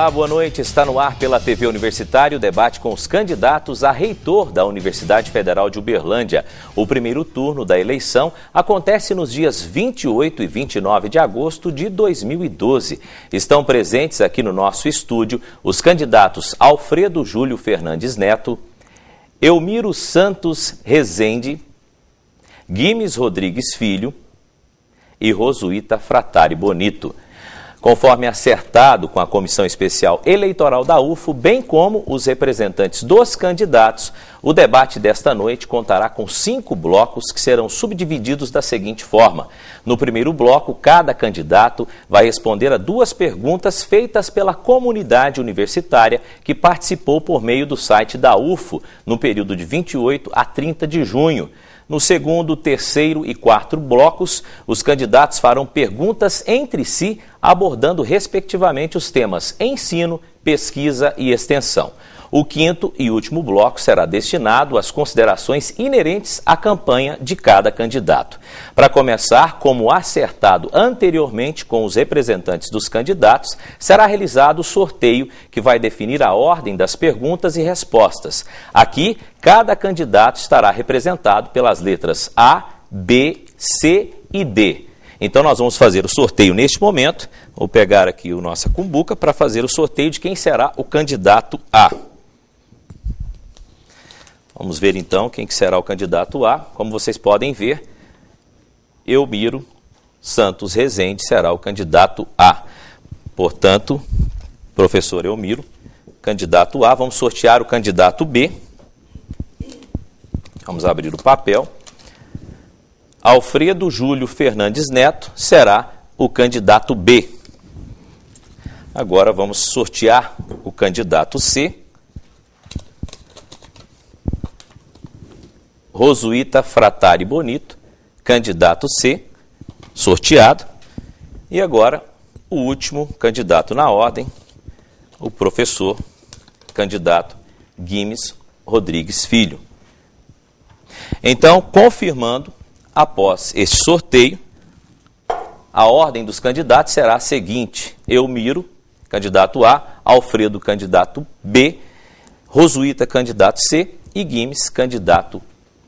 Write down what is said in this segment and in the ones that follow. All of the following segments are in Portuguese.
Olá, boa noite. Está no ar pela TV Universitário o debate com os candidatos a reitor da Universidade Federal de Uberlândia. O primeiro turno da eleição acontece nos dias 28 e 29 de agosto de 2012. Estão presentes aqui no nosso estúdio os candidatos Alfredo Júlio Fernandes Neto, Elmiro Santos Rezende, Guimes Rodrigues Filho e Rosuíta Fratari Bonito. Conforme acertado com a Comissão Especial Eleitoral da UFO, bem como os representantes dos candidatos, o debate desta noite contará com 5 blocos que serão subdivididos da seguinte forma. No primeiro bloco, cada candidato vai responder a 2 perguntas feitas pela comunidade universitária que participou por meio do site da UFO no período de 28 a 30 de junho. No segundo, terceiro e quarto blocos, os candidatos farão perguntas entre si, abordando respectivamente os temas ensino, pesquisa e extensão. O quinto e último bloco será destinado às considerações inerentes à campanha de cada candidato. Para começar, como acertado anteriormente com os representantes dos candidatos, será realizado o sorteio que vai definir a ordem das perguntas e respostas. Aqui, cada candidato estará representado pelas letras A, B, C e D. Então nós vamos fazer o sorteio neste momento. Vou pegar aqui a nossa cumbuca para fazer o sorteio de quem será o candidato A. Vamos ver então quem que será o candidato A. Como vocês podem ver, Elmiro Santos Rezende será o candidato A. Portanto, professor Elmiro, candidato A. Vamos sortear o candidato B. Vamos abrir o papel. Alfredo Júlio Fernandes Neto será o candidato B. Agora vamos sortear o candidato C. Rosuíta Fratari Bonito, candidato C, sorteado. E agora, o último candidato na ordem, o professor candidato Guimes Rodrigues Filho. Então, confirmando, após este sorteio, a ordem dos candidatos será a seguinte: Elmiro, candidato A, Alfredo, candidato B, Rosuíta, candidato C e Guimes, candidato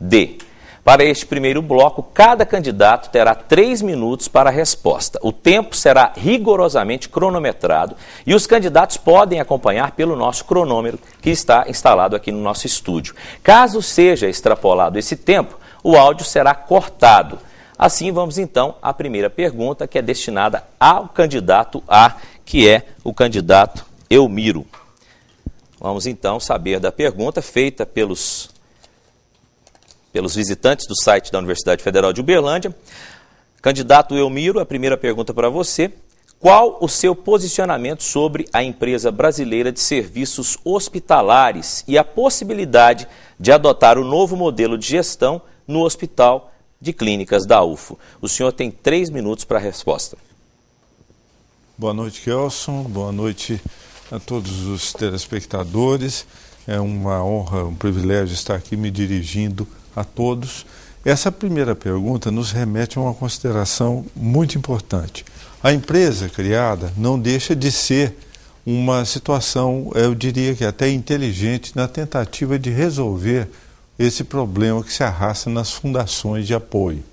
D. Para este primeiro bloco, cada candidato terá 3 minutos para a resposta. O tempo será rigorosamente cronometrado e os candidatos podem acompanhar pelo nosso cronômetro que está instalado aqui no nosso estúdio. Caso seja extrapolado esse tempo, o áudio será cortado. Assim, vamos então à primeira pergunta, que é destinada ao candidato A, que é o candidato Elmiro. Vamos então saber da pergunta feita pelos visitantes do site da Universidade Federal de Uberlândia. Candidato Elmiro, a primeira pergunta para você: qual o seu posicionamento sobre a empresa brasileira de serviços hospitalares e a possibilidade de adotar o novo modelo de gestão no Hospital de Clínicas da UFO? O senhor tem 3 minutos para a resposta. Boa noite, Kelson. Boa noite a todos os telespectadores. É uma honra, um privilégio estar aqui me dirigindo a todos. Essa primeira pergunta nos remete a uma consideração muito importante. A empresa criada não deixa de ser uma situação, eu diria que até inteligente, na tentativa de resolver esse problema que se arrasta nas fundações de apoio,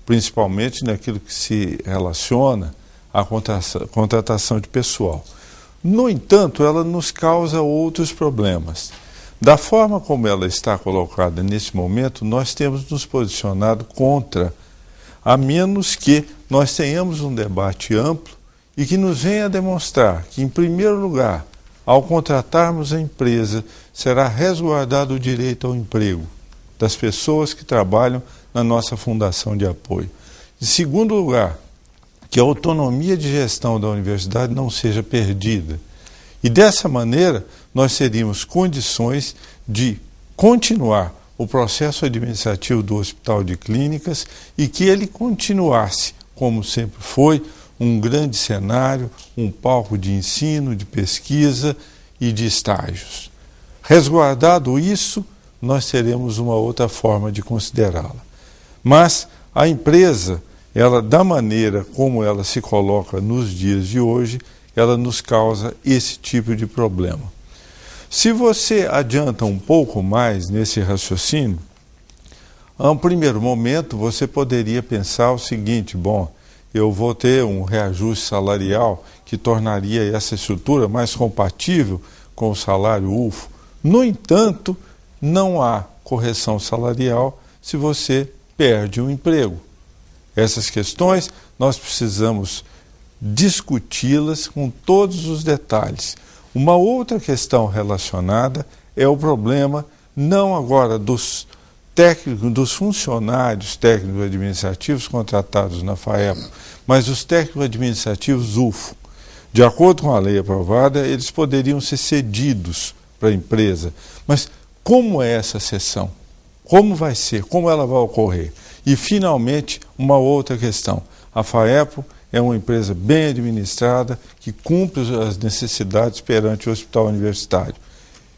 principalmente naquilo que se relaciona à contratação de pessoal. No entanto, ela nos causa outros problemas. Da forma como ela está colocada nesse momento, nós temos nos posicionado contra, a menos que nós tenhamos um debate amplo e que nos venha demonstrar que, em primeiro lugar, ao contratarmos a empresa, será resguardado o direito ao emprego das pessoas que trabalham na nossa fundação de apoio. Em segundo lugar, que a autonomia de gestão da universidade não seja perdida. E dessa maneira, nós teríamos condições de continuar o processo administrativo do Hospital de Clínicas e que ele continuasse, como sempre foi, um grande cenário, um palco de ensino, de pesquisa e de estágios. Resguardado isso, nós teremos uma outra forma de considerá-la. Mas a empresa, ela, da maneira como ela se coloca nos dias de hoje, ela nos causa esse tipo de problema. Se você adianta um pouco mais nesse raciocínio, a um primeiro momento você poderia pensar o seguinte: bom, eu vou ter um reajuste salarial que tornaria essa estrutura mais compatível com o salário UFO. No entanto, não há correção salarial se você perde o emprego. Essas questões nós precisamos discuti-las com todos os detalhes. Uma outra questão relacionada é o problema não agora dos técnicos, dos funcionários técnicos administrativos contratados na FAEPO, mas os técnicos administrativos UFO. De acordo com a lei aprovada, eles poderiam ser cedidos para a empresa. Mas como é essa cessão? Como vai ser? Como ela vai ocorrer? E, finalmente, uma outra questão. A FAEPO é uma empresa bem administrada, que cumpre as necessidades perante o hospital universitário.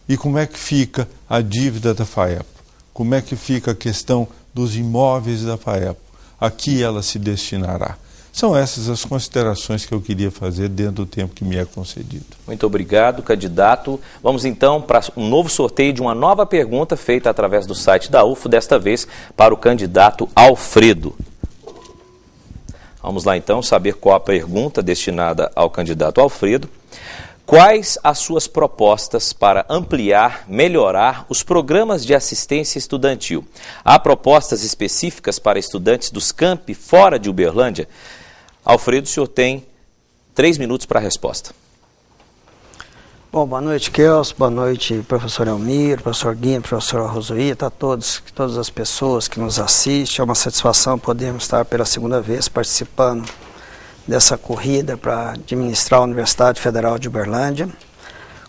E como é que fica a dívida da FAEPO? Como é que fica a questão dos imóveis da FAEPO? A que ela se destinará? São essas as considerações que eu queria fazer dentro do tempo que me é concedido. Muito obrigado, candidato. Vamos então para um novo sorteio de uma nova pergunta feita através do site da UFO, desta vez para o candidato Alfredo. Vamos lá então saber qual a pergunta destinada ao candidato Alfredo. Quais as suas propostas para ampliar, melhorar os programas de assistência estudantil? Há propostas específicas para estudantes dos campi fora de Uberlândia? Alfredo, o senhor tem 3 minutos para a resposta. Bom, boa noite, Kelso, boa noite, professor Elmiro, professor Guilherme, professor Rosuíta, a todas as pessoas que nos assistem. É uma satisfação podermos estar pela segunda vez participando dessa corrida para administrar a Universidade Federal de Uberlândia.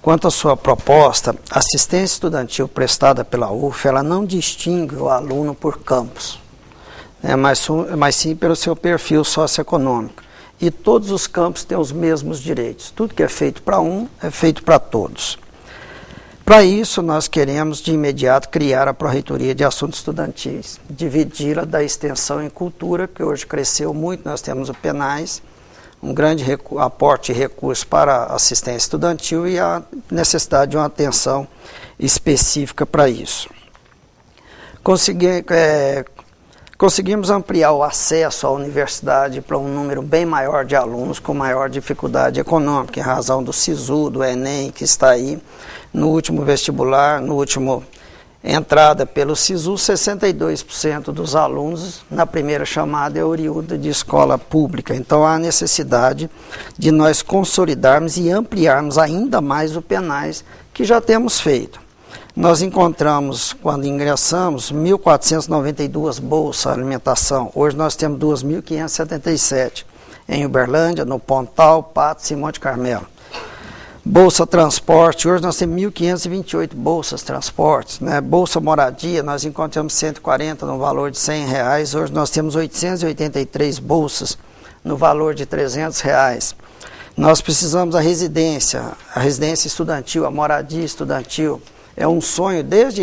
Quanto à sua proposta, a assistência estudantil prestada pela UF, ela não distingue o aluno por campus, mas sim pelo seu perfil socioeconômico. E todos os campos têm os mesmos direitos. Tudo que é feito para um, é feito para todos. Para isso, nós queremos, de imediato, criar a Pró-Reitoria de Assuntos Estudantis, dividi-la da Extensão em Cultura, que hoje cresceu muito. Nós temos o PENAIS, um grande aporte de recursos para a assistência estudantil e a necessidade de uma atenção específica para isso. Conseguimos ampliar o acesso à universidade para um número bem maior de alunos com maior dificuldade econômica, em razão do SISU, do Enem, que está aí. No último vestibular, no último entrada pelo SISU, 62% dos alunos na primeira chamada é oriundo de escola pública. Então há necessidade de nós consolidarmos e ampliarmos ainda mais o PENAIS, que já temos feito. Nós encontramos, quando ingressamos, 1.492 bolsas alimentação. Hoje nós temos 2.577 em Uberlândia, no Pontal, Patos e Monte Carmelo. Bolsa transporte, hoje nós temos 1.528 bolsas transportes. Bolsa moradia, nós encontramos 140 no valor de R$100. Hoje nós temos 883 bolsas no valor de R$300. Nós precisamos da residência, a residência estudantil, a moradia estudantil. É um sonho desde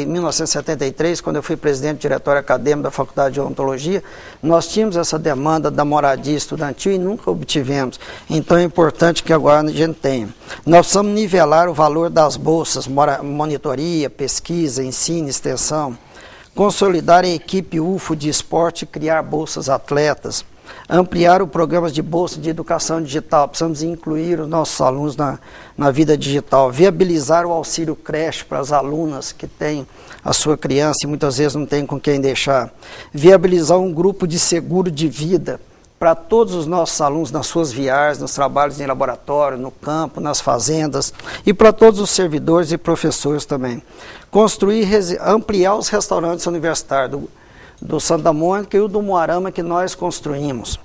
1973, quando eu fui presidente do diretório acadêmico da Faculdade de Odontologia, nós tínhamos essa demanda da moradia estudantil e nunca obtivemos. Então é importante que agora a gente tenha. Nós precisamos nivelar o valor das bolsas, monitoria, pesquisa, ensino, extensão, consolidar a equipe UFO de esporte e criar bolsas atletas, ampliar o programa de bolsa de educação digital. Precisamos incluir os nossos alunos na vida digital, viabilizar o auxílio creche para as alunas que têm a sua criança e muitas vezes não tem com quem deixar, viabilizar um grupo de seguro de vida para todos os nossos alunos nas suas viagens, nos trabalhos em laboratório, no campo, nas fazendas e para todos os servidores e professores também. Ampliar os restaurantes universitários do Santa Mônica e o do Moarama que nós construímos.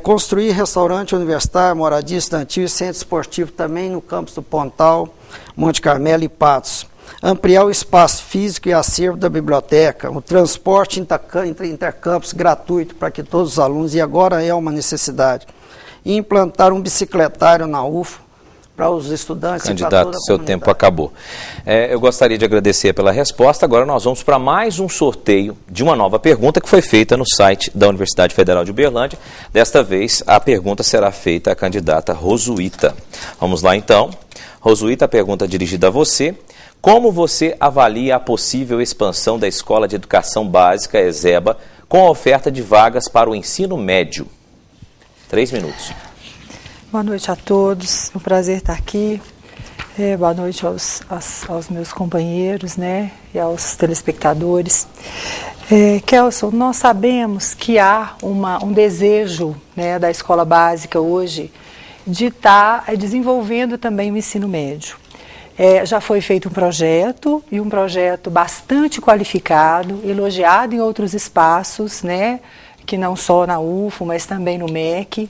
Construir restaurante universitário, moradia estudantil e centro esportivo também no campus do Pontal, Monte Carmelo e Patos. Ampliar o espaço físico e acervo da biblioteca, o transporte intercampus gratuito para que todos os alunos, e agora é uma necessidade, e implantar um bicicletário na UFO, para os estudantes e para Candidato, toda a seu comunidade. tempo acabou. Eu gostaria de agradecer pela resposta. Agora nós vamos para mais um sorteio de uma nova pergunta que foi feita no site da Universidade Federal de Uberlândia. Desta vez, a pergunta será feita à candidata Rosuíta. Vamos lá, então. Rosuíta, a pergunta dirigida a você. Como você avalia a possível expansão da Escola de Educação Básica, ESEBA, com a oferta de vagas para o ensino médio? 3 minutos. Boa noite a todos, é um prazer estar aqui. Boa noite aos meus companheiros, né, e aos telespectadores. Kelson, nós sabemos que há um desejo, né, da escola básica hoje de estar desenvolvendo também o ensino médio. Já foi feito um projeto, e um projeto bastante qualificado, elogiado em outros espaços, né, que não só na UFO, mas também no MEC.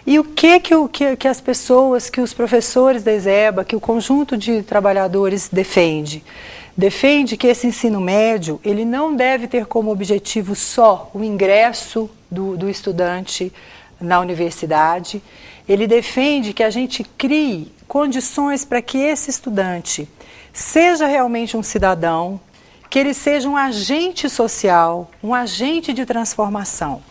E o que as pessoas, que os professores da ESEBA, que o conjunto de trabalhadores defende? Defende que esse ensino médio, ele não deve ter como objetivo só o ingresso do estudante na universidade. Ele defende que a gente crie condições para que esse estudante seja realmente um cidadão, que ele seja um agente social, um agente de transformação.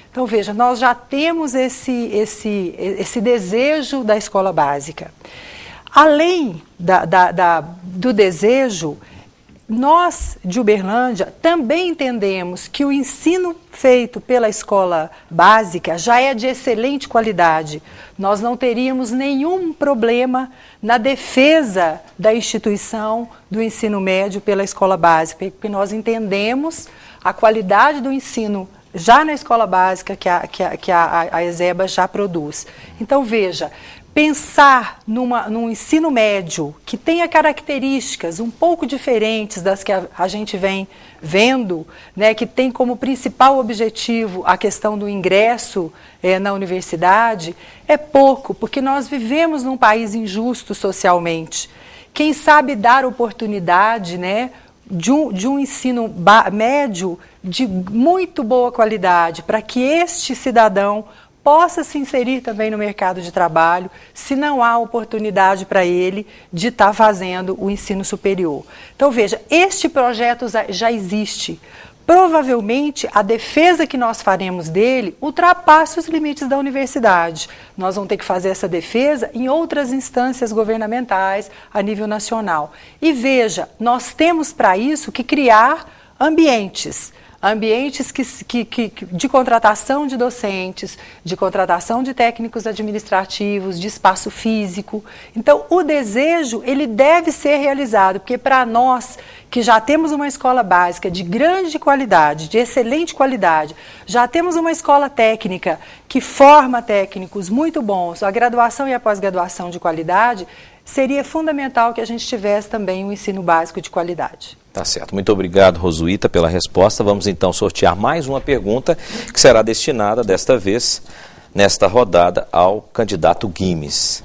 Então, veja, nós já temos esse desejo da escola básica. Além do desejo, nós de Uberlândia também entendemos que o ensino feito pela escola básica já é de excelente qualidade. Nós não teríamos nenhum problema na defesa da instituição do ensino médio pela escola básica, porque nós entendemos a qualidade do ensino já na escola básica que a ESEBA já produz. Então, veja, pensar num ensino médio que tenha características um pouco diferentes das que a gente vem vendo, né, que tem como principal objetivo a questão do ingresso na universidade, é pouco, porque nós vivemos num país injusto socialmente. Quem sabe dar oportunidade, né, de um ensino médio de muito boa qualidade, para que este cidadão possa se inserir também no mercado de trabalho, se não há oportunidade para ele de estar fazendo o ensino superior. Então, veja, este projeto já existe. Provavelmente, a defesa que nós faremos dele ultrapassa os limites da universidade. Nós vamos ter que fazer essa defesa em outras instâncias governamentais a nível nacional. E veja, nós temos para isso que criar ambientes de contratação de docentes, de contratação de técnicos administrativos, de espaço físico. Então, o desejo, ele deve ser realizado, porque para nós, que já temos uma escola básica de grande qualidade, de excelente qualidade, já temos uma escola técnica que forma técnicos muito bons, a graduação e a pós-graduação de qualidade, seria fundamental que a gente tivesse também um ensino básico de qualidade. Tá certo. Muito obrigado, Rosuíta, pela resposta. Vamos então sortear mais uma pergunta que será destinada, desta vez, nesta rodada, ao candidato Guimes.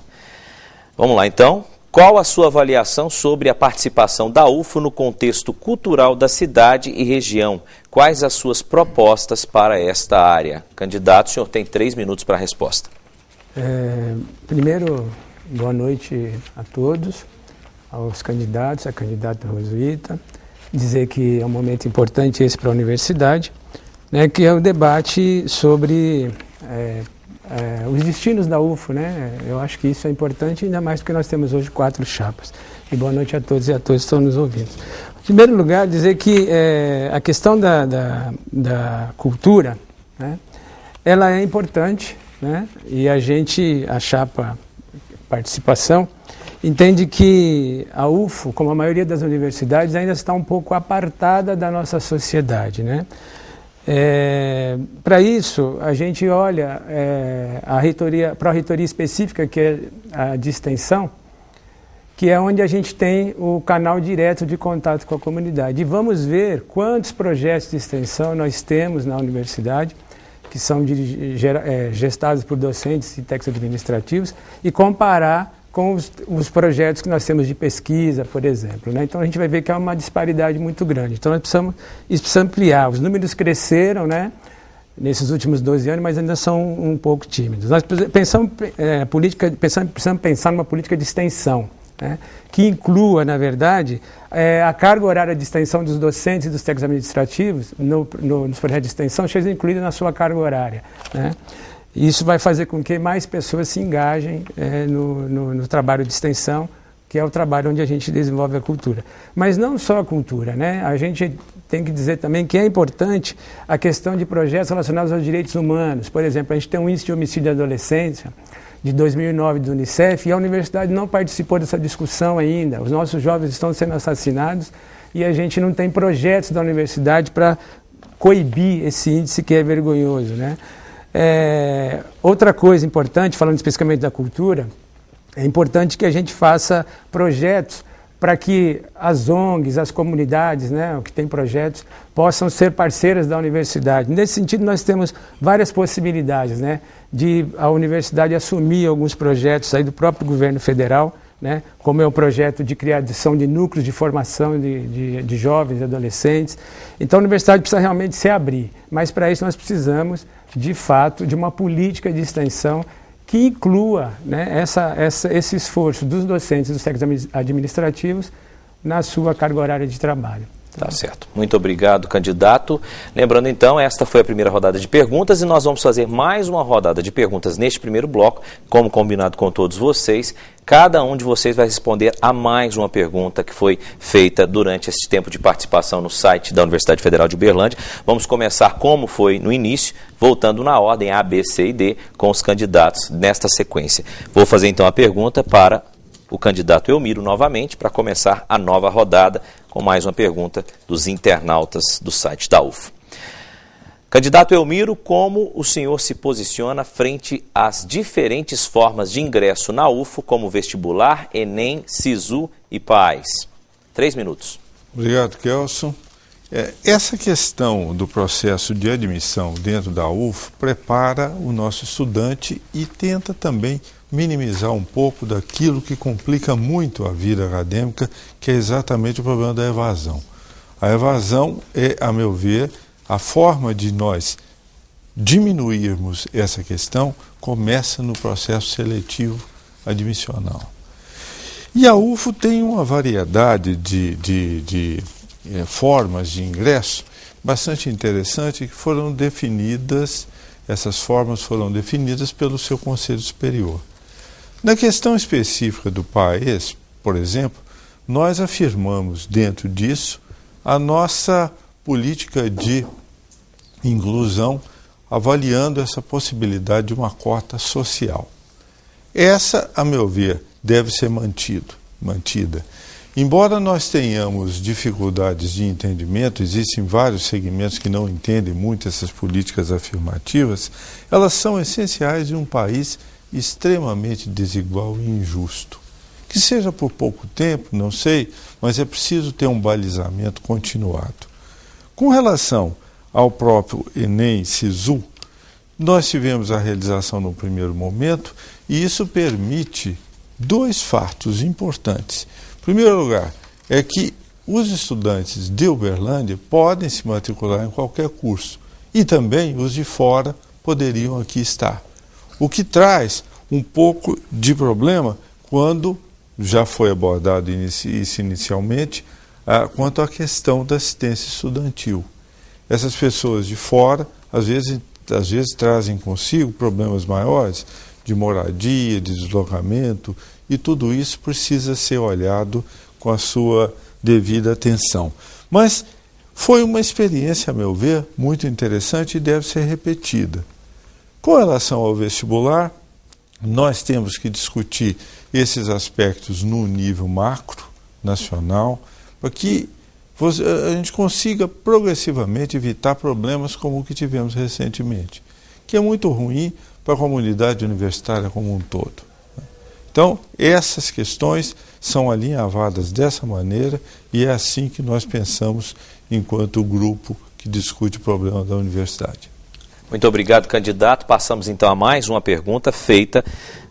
Vamos lá então. Qual a sua avaliação sobre a participação da UFO no contexto cultural da cidade e região? Quais as suas propostas para esta área? Candidato, o senhor tem 3 minutos para a resposta. Primeiro, boa noite a todos, aos candidatos, a candidata Rosuíta. Dizer que é um momento importante esse para a universidade, né, que é o debate sobre os destinos da UFO, né? Eu acho que isso é importante, ainda mais porque nós temos hoje 4 chapas. E boa noite a todos e a todos que estão nos ouvindo. Em primeiro lugar, dizer que a questão da cultura, né, ela é importante, né? E a chapa participação, entende que a UFO, como a maioria das universidades, ainda está um pouco apartada da nossa sociedade, né? Para isso, a gente olha para a reitoria específica, que é a de extensão, que é onde a gente tem o canal direto de contato com a comunidade. E vamos ver quantos projetos de extensão nós temos na universidade, que são gestados por docentes e técnicos administrativos, e comparar com os projetos que nós temos de pesquisa, por exemplo, né? Então a gente vai ver que há uma disparidade muito grande. Então nós precisamos ampliar. Os números cresceram, né? nesses últimos 12 anos, mas ainda são um pouco tímidos. Nós precisamos pensar numa política de extensão, né, que inclua, na verdade, a carga horária de extensão dos docentes e dos técnicos administrativos nos projetos de extensão seja incluída na sua carga horária, né. Isso vai fazer com que mais pessoas se engajem no trabalho de extensão, que é o trabalho onde a gente desenvolve a cultura. Mas não só a cultura, né? A gente tem que dizer também que é importante a questão de projetos relacionados aos direitos humanos. Por exemplo, a gente tem um índice de homicídio da adolescência de 2009 do Unicef e a universidade não participou dessa discussão ainda. Os nossos jovens estão sendo assassinados e a gente não tem projetos da universidade para coibir esse índice que é vergonhoso, né? Outra coisa importante, falando especificamente da cultura, é importante que a gente faça projetos para que as ONGs, as comunidades, né, que têm projetos, possam ser parceiras da universidade. Nesse sentido, nós temos várias possibilidades, né, de a universidade assumir alguns projetos aí do próprio governo federal, né, como é o projeto de criação de núcleos de formação de jovens e adolescentes. Então, a universidade precisa realmente se abrir, mas para isso nós precisamos, de fato, de uma política de extensão que inclua, né, esse esforço dos docentes e dos técnicos administrativos na sua carga horária de trabalho. Tá certo. Muito obrigado, candidato. Lembrando então, esta foi a primeira rodada de perguntas e nós vamos fazer mais uma rodada de perguntas neste primeiro bloco, como combinado com todos vocês. Cada um de vocês vai responder a mais uma pergunta que foi feita durante esse tempo de participação no site da Universidade Federal de Uberlândia. Vamos começar como foi no início, voltando na ordem A, B, C e D, com os candidatos nesta sequência. Vou fazer então a pergunta para o candidato Elmiro novamente, para começar a nova rodada com mais uma pergunta dos internautas do site da UFO. Candidato Elmiro, como o senhor se posiciona frente às diferentes formas de ingresso na UFO, como vestibular, Enem, SISU e PAS? 3 minutos. Obrigado, Kelson. Essa questão do processo de admissão dentro da UFO prepara o nosso estudante e tenta também minimizar um pouco daquilo que complica muito a vida acadêmica, que é exatamente o problema da evasão. A evasão é, a meu ver, a forma de nós diminuirmos essa questão começa no processo seletivo admissional. E a UFO tem uma variedade de formas de ingresso bastante interessante que foram definidas, essas formas foram definidas pelo seu Conselho Superior. Na questão específica do PAES, por exemplo, nós afirmamos dentro disso a nossa política de inclusão, avaliando essa possibilidade de uma cota social. Essa, a meu ver, deve ser mantida. Embora nós tenhamos dificuldades de entendimento, existem vários segmentos que não entendem muito essas políticas afirmativas, elas são essenciais em um país extremamente desigual e injusto. Que seja por pouco tempo, não sei, mas é preciso ter um balizamento continuado. Com relação ao próprio Enem SISU, nós tivemos a realização no primeiro momento e isso permite 2 fatos importantes. Em primeiro lugar, é que os estudantes de Uberlândia podem se matricular em qualquer curso e também os de fora poderiam aqui estar. O que traz um pouco de problema quando já foi abordado isso inicialmente, quanto à questão da assistência estudantil. Essas pessoas de fora, às vezes trazem consigo problemas maiores de moradia, de deslocamento, e tudo isso precisa ser olhado com a sua devida atenção. Mas foi uma experiência, a meu ver, muito interessante e deve ser repetida. Com relação ao vestibular, nós temos que discutir esses aspectos no nível macro, nacional, para que a gente consiga progressivamente evitar problemas como o que tivemos recentemente, que é muito ruim para a comunidade universitária como um todo. Então, essas questões são alinhavadas dessa maneira e é assim que nós pensamos enquanto grupo que discute o problema da universidade. Muito obrigado, candidato. Passamos então a mais uma pergunta feita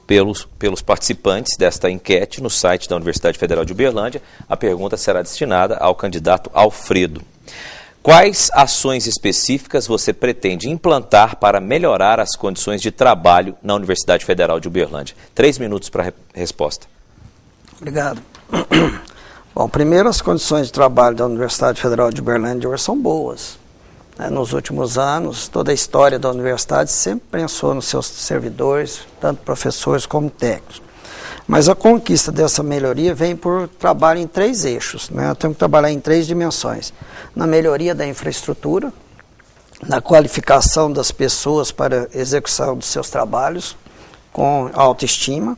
pelos participantes desta enquete no site da Universidade Federal de Uberlândia. A pergunta será destinada ao candidato Alfredo. Quais ações específicas você pretende implantar para melhorar as condições de trabalho na Universidade Federal de Uberlândia? 3 minutos para resposta. Obrigado. Bom, primeiro, as condições de trabalho da Universidade Federal de Uberlândia hoje são boas. Nos últimos anos, toda a história da universidade sempre pensou nos seus servidores, tanto professores como técnicos. Mas a conquista dessa melhoria vem por trabalho em 3 eixos, né? Temos que trabalhar em 3 dimensões. Na melhoria da infraestrutura, na qualificação das pessoas para execução dos seus trabalhos com autoestima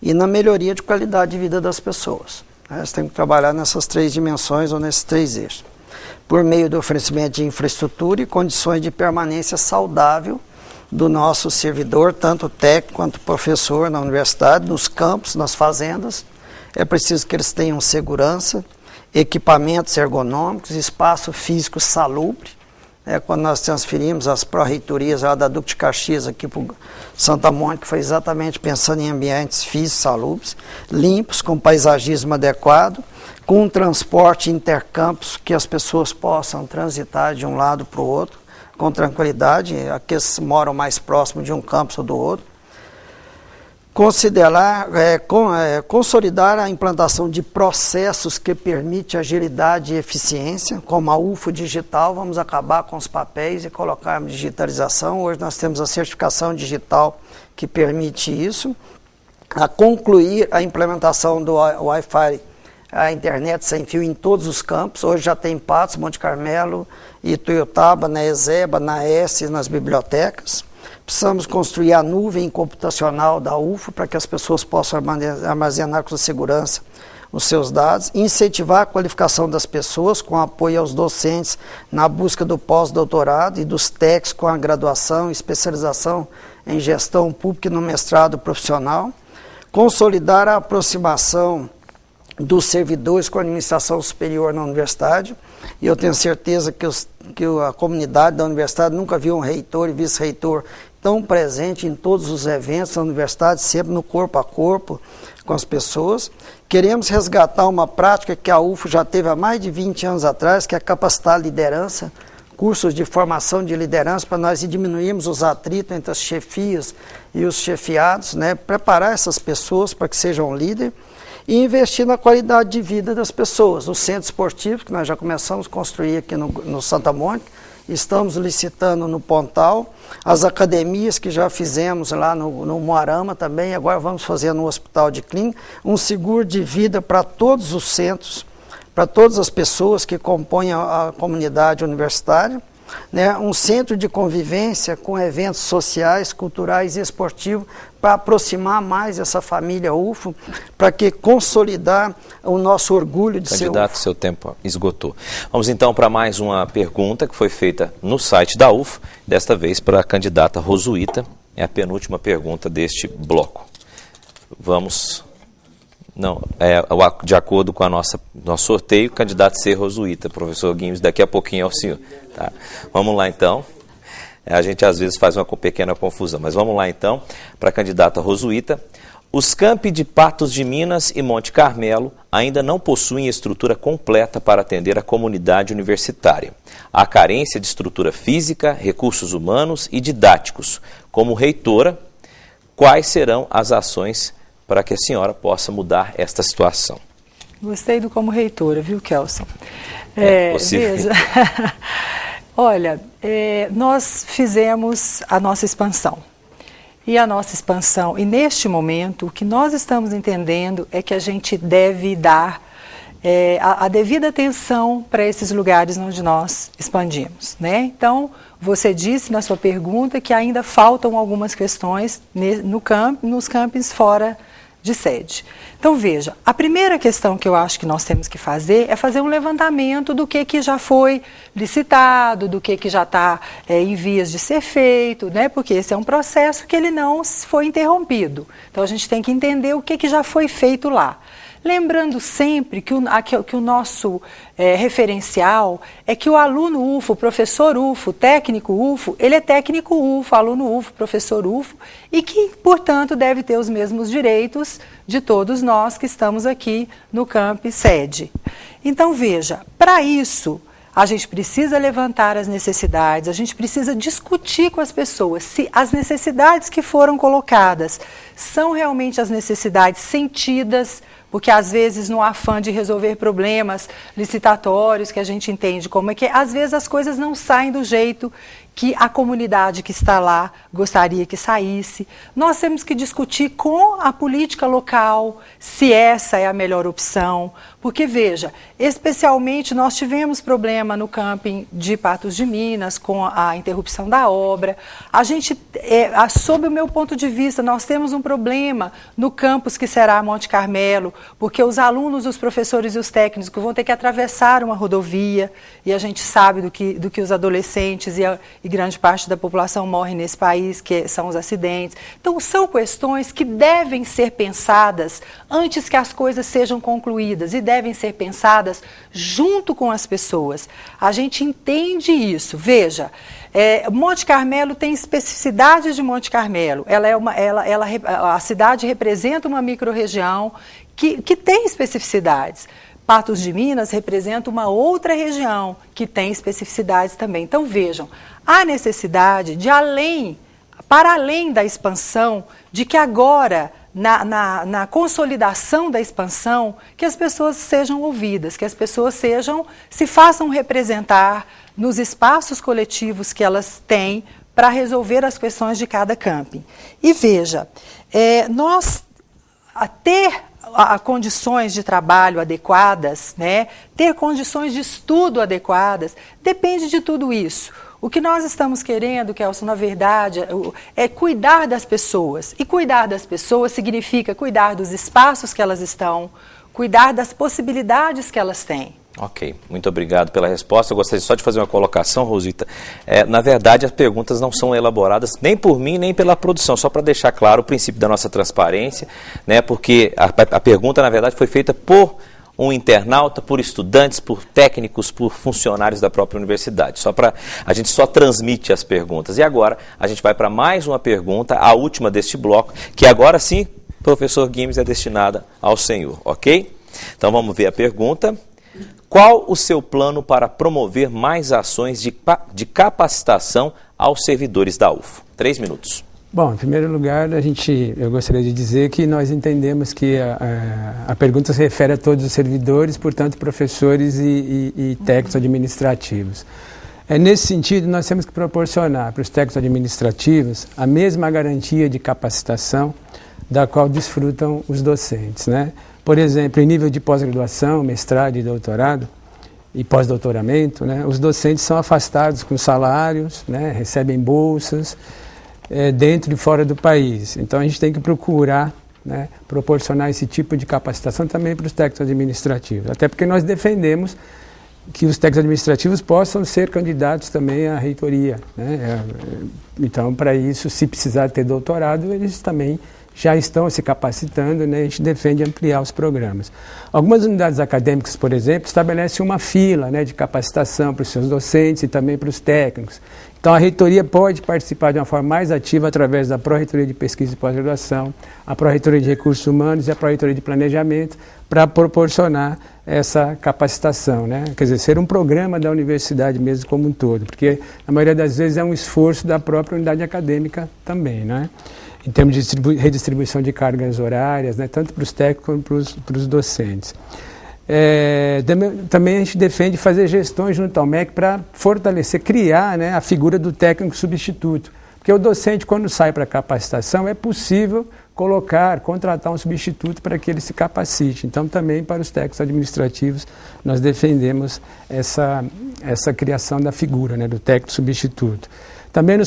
e na melhoria de qualidade de vida das pessoas. Nós temos que trabalhar nessas 3 dimensões ou nesses 3 eixos. Por meio do oferecimento de infraestrutura e condições de permanência saudável do nosso servidor, tanto técnico quanto professor na universidade, nos campos, nas fazendas. É preciso que eles tenham segurança, equipamentos ergonômicos, espaço físico salubre. Quando nós transferimos as pró-reitorias lá da Duque de Caxias aqui para Santa Mônica, foi exatamente pensando em ambientes físicos salubres, limpos, com paisagismo adequado, com um transporte intercampus que as pessoas possam transitar de um lado para o outro, com tranquilidade, aqueles que moram mais próximo de um campus ou do outro. Consolidar a implantação de processos que permitem agilidade e eficiência, como a UFO digital. Vamos acabar com os papéis e colocarmos digitalização. Hoje nós temos a certificação digital que permite isso. A concluir a implementação do Wi-Fi, a internet sem fio em todos os campos. Hoje já tem Patos, Monte Carmelo, Ituiutaba, na ESEBA, na ES, nas bibliotecas. Precisamos construir a nuvem computacional da UFO para que as pessoas possam armazenar com segurança os seus dados. Incentivar a qualificação das pessoas com apoio aos docentes na busca do pós-doutorado e dos técnicos com a graduação e especialização em gestão pública e no mestrado profissional. Consolidar a aproximação dos servidores com a administração superior na universidade, e eu tenho certeza que a comunidade da universidade nunca viu um reitor e vice-reitor tão presente em todos os eventos da universidade, sempre no corpo a corpo com as pessoas. Queremos resgatar uma prática que a UFO já teve há mais de 20 anos atrás, que é capacitar a liderança, cursos de formação de liderança, para nós diminuirmos os atritos entre as chefias e os chefiados, né? Preparar essas pessoas para que sejam líderes, e investir na qualidade de vida das pessoas. O centro esportivo, que nós já começamos a construir aqui no Santa Mônica, estamos licitando no Pontal, as academias que já fizemos lá no Moarama também, agora vamos fazer no Hospital de Clínica, um seguro de vida para todos os centros, para todas as pessoas que compõem a comunidade universitária, né? Um centro de convivência com eventos sociais, culturais e esportivos para aproximar mais essa família UFO, para que consolidar o nosso orgulho de ser UFO. Candidato, seu tempo esgotou. Vamos então para mais uma pergunta que foi feita no site da UFO, desta vez para a candidata Rosuíta. É a penúltima pergunta deste bloco. Vamos... Não, de acordo com nosso sorteio, candidato C. Rosuíta, professor Guimes, daqui a pouquinho é o senhor. Tá? Vamos lá então, a gente às vezes faz uma pequena confusão, mas vamos lá então, para a candidata Rosuíta. Os campi de Patos de Minas e Monte Carmelo ainda não possuem estrutura completa para atender a comunidade universitária. Há carência de estrutura física, recursos humanos e didáticos. Como reitora, quais serão as ações para que a senhora possa mudar esta situação? Gostei do como reitora, viu, Kelson? Possível. Veja, olha, nós fizemos a nossa expansão. E a nossa expansão, e neste momento, o que nós estamos entendendo é que a gente deve dar a devida atenção para esses lugares onde nós expandimos, né? Então, você disse na sua pergunta que ainda faltam algumas questões nos campos fora de sede. Então, veja, a primeira questão que eu acho que nós temos que fazer é fazer um levantamento do que já foi licitado, do que já está em vias de ser feito, né? Porque esse é um processo que ele não foi interrompido. Então, a gente tem que entender o que já foi feito lá. Lembrando sempre que o nosso referencial é que o aluno UFO, o professor UFO, técnico UFO, ele é técnico UFO, aluno UFO, professor UFO, e que, portanto, deve ter os mesmos direitos de todos nós que estamos aqui no campi sede. Então, veja, para isso, a gente precisa levantar as necessidades, a gente precisa discutir com as pessoas se as necessidades que foram colocadas são realmente as necessidades sentidas, porque às vezes no afã de resolver problemas licitatórios, que a gente entende como é que às vezes as coisas não saem do jeito que a comunidade que está lá gostaria que saísse. Nós temos que discutir com a política local se essa é a melhor opção, porque veja, especialmente nós tivemos problema no camping de Patos de Minas com a interrupção da obra. A gente, sob o meu ponto de vista, nós temos um problema no campus que será Monte Carmelo, porque os alunos, os professores e os técnicos vão ter que atravessar uma rodovia, e a gente sabe do que os adolescentes e grande parte da população morre nesse país, que são os acidentes. Então, são questões que devem ser pensadas antes que as coisas sejam concluídas e devem ser pensadas junto com as pessoas. A gente entende isso. Veja, Monte Carmelo tem especificidades de Monte Carmelo. A cidade representa uma microrregião que tem especificidades. Patos de Minas representa uma outra região que tem especificidades também. Então, vejam, há necessidade de para além da expansão, de que agora, na consolidação da expansão, que as pessoas sejam ouvidas, que as pessoas se façam representar nos espaços coletivos que elas têm para resolver as questões de cada camping. E veja, nós ter condições de trabalho adequadas, né, ter condições de estudo adequadas, depende de tudo isso. O que nós estamos querendo, Kelson, na verdade, é cuidar das pessoas. E cuidar das pessoas significa cuidar dos espaços que elas estão, cuidar das possibilidades que elas têm. Ok, muito obrigado pela resposta. Eu gostaria só de fazer uma colocação, Rosita. Na verdade, as perguntas não são elaboradas nem por mim, nem pela produção, só para deixar claro o princípio da nossa transparência, né? Porque a pergunta, na verdade, foi feita por um internauta, por estudantes, por técnicos, por funcionários da própria universidade. A gente só transmite as perguntas. E agora, a gente vai para mais uma pergunta, a última deste bloco, que agora sim, professor Guimes, é destinada ao senhor, ok? Então, vamos ver a pergunta. Qual o seu plano para promover mais ações de capacitação aos servidores da UFO? 3 minutos. Bom, em primeiro lugar, eu gostaria de dizer que nós entendemos que a pergunta se refere a todos os servidores, portanto, professores e técnicos administrativos. Nesse sentido, nós temos que proporcionar para os técnicos administrativos a mesma garantia de capacitação da qual desfrutam os docentes, né? Por exemplo, em nível de pós-graduação, mestrado e doutorado e pós-doutoramento, né, os docentes são afastados com salários, né, recebem bolsas dentro e fora do país. Então, a gente tem que procurar, né, proporcionar esse tipo de capacitação também para os técnicos administrativos. Até porque nós defendemos que os técnicos administrativos possam ser candidatos também à reitoria, né? Então, para isso, se precisar ter doutorado, eles também já estão se capacitando, né? A gente defende ampliar os programas. Algumas unidades acadêmicas, por exemplo, estabelecem uma fila, né, de capacitação para os seus docentes e também para os técnicos. Então, a reitoria pode participar de uma forma mais ativa através da Pró-Reitoria de Pesquisa e Pós-Graduação, a Pró-Reitoria de Recursos Humanos e a Pró-Reitoria de Planejamento, para proporcionar essa capacitação, né? Quer dizer, ser um programa da universidade mesmo como um todo, porque na maioria das vezes é um esforço da própria unidade acadêmica também, né? Em termos de redistribuição de cargas horárias, né, tanto para os técnicos quanto para os docentes. Também a gente defende fazer gestões junto ao MEC para fortalecer, criar, né, a figura do técnico substituto. Porque o docente, quando sai para capacitação, é possível contratar um substituto para que ele se capacite. Então, também para os técnicos administrativos, nós defendemos essa criação da figura, né, do técnico substituto. Também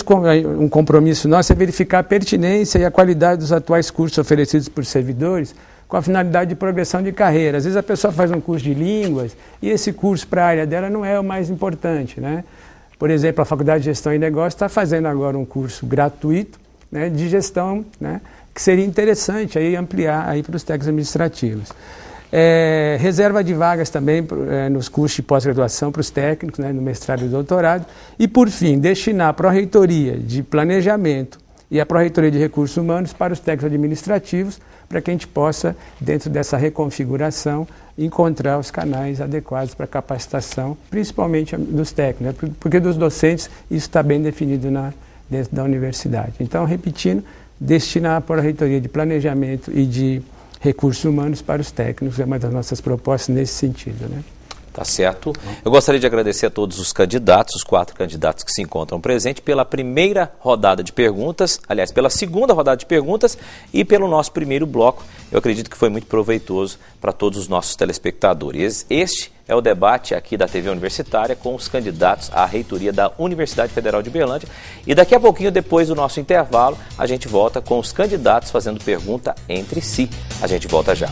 um compromisso nosso é verificar a pertinência e a qualidade dos atuais cursos oferecidos por servidores com a finalidade de progressão de carreira. Às vezes a pessoa faz um curso de línguas e esse curso para a área dela não é o mais importante, né? Por exemplo, a Faculdade de Gestão e Negócios está fazendo agora um curso gratuito, né, de gestão, né, que seria interessante aí ampliar aí para os técnicos administrativos. Reserva de vagas também nos cursos de pós-graduação para os técnicos, né, no mestrado e doutorado. E, por fim, destinar a Pró-Reitoria de Planejamento e a Pró-Reitoria de Recursos Humanos para os técnicos administrativos, para que a gente possa, dentro dessa reconfiguração, encontrar os canais adequados para capacitação, principalmente dos técnicos, né? Porque dos docentes isso está bem definido dentro da universidade. Então, repetindo, destinar para a Reitoria de Planejamento e de Recursos Humanos para os técnicos é uma das nossas propostas nesse sentido, né? Tá certo. Eu gostaria de agradecer a todos os candidatos, os 4 candidatos que se encontram presentes, pela primeira rodada de perguntas, aliás, pela segunda rodada de perguntas e pelo nosso primeiro bloco. Eu acredito que foi muito proveitoso para todos os nossos telespectadores. Este é o debate aqui da TV Universitária com os candidatos à reitoria da Universidade Federal de Uberlândia. E daqui a pouquinho, depois do nosso intervalo, a gente volta com os candidatos fazendo pergunta entre si. A gente volta já.